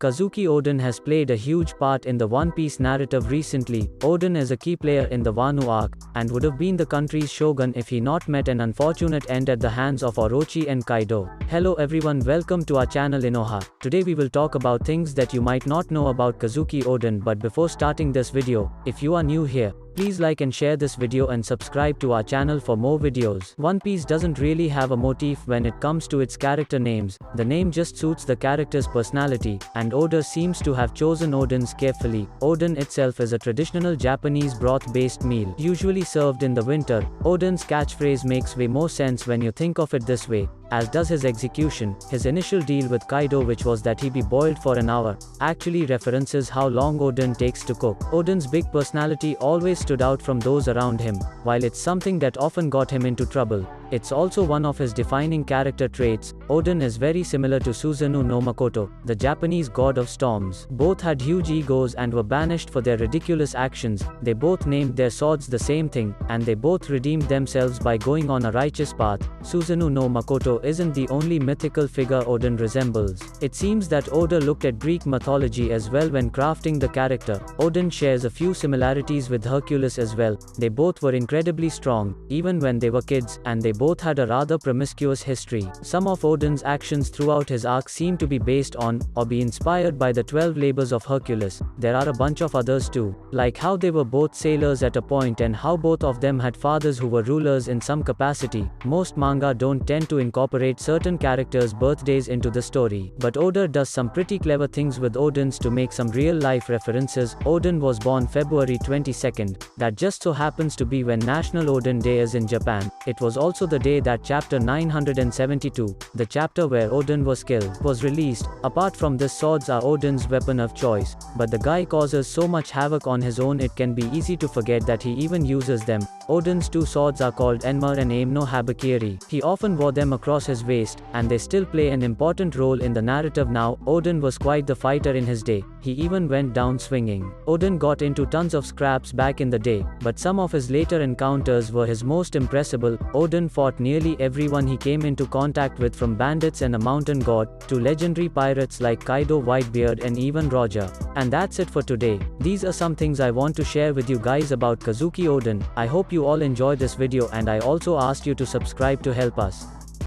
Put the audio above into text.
KOZUKI Oden has played a huge part in the One Piece narrative recently. Oden is a key player in the Wano arc, and would have been the country's shogun if he not met an unfortunate end at the hands of Orochi and Kaido. Hello everyone, welcome to our channel Inoha. Today we will talk about things that you might not know about KOZUKI Oden, but before starting this video, if you are new here, please like and share this video and subscribe to our channel for more videos. One Piece doesn't really have a motif when it comes to its character names. The name just suits the character's personality, and Oda seems to have chosen Odens carefully. Oden itself is a traditional Japanese broth-based meal, usually served in the winter. Oden's catchphrase makes way more sense when you think of it this way, as does his execution. His initial deal with Kaido, which was that he be boiled for an hour, actually references how long Oden takes to cook. Oden's big personality always stood out from those around him. While it's something that often got him into trouble, it's also one of his defining character traits. Oden is very similar to Susanoo-No-Mikoto, the Japanese god of storms. Both had huge egos and were banished for their ridiculous actions. They both named their swords the same thing, and they both redeemed themselves by going on a righteous path. Susanoo-No-Mikoto isn't the only mythical figure Oden resembles. It seems that Oda looked at Greek mythology as well when crafting the character. Oden shares a few similarities with Hercules as well. They both were incredibly strong, even when they were kids, and they both had a rather promiscuous history. Some of Oden's actions throughout his arc seem to be based on, or be inspired by, the 12 labors of Hercules. There are a bunch of others too, like how they were both sailors at a point and how both of them had fathers who were rulers in some capacity. Most manga don't tend to incorporate certain characters' birthdays into the story, but Oda does some pretty clever things with Oden's to make some real-life references. Oden was born February 22nd. That just so happens to be when National Oden Day is in Japan. It was also the day that chapter 972, the chapter where Oden was killed, was released. Apart from this, swords are Oden's weapon of choice, but the guy causes so much havoc on his own it can be easy to forget that he even uses them. Oden's two swords are called Enmar and Aim no Habakiri. He often wore them across his waist, and they still play an important role in the narrative now. Oden was quite the fighter in his day. He even went down swinging. Oden got into tons of scraps back in the day, but some of his later encounters were his most impressive. Oden fought nearly everyone he came into contact with, from bandits and a mountain god, to legendary pirates like Kaido, Whitebeard, and even Roger. And that's it for today. These are some things I want to share with you guys about KOZUKI Oden. I hope you all enjoyed this video, and I also asked you to subscribe to help us.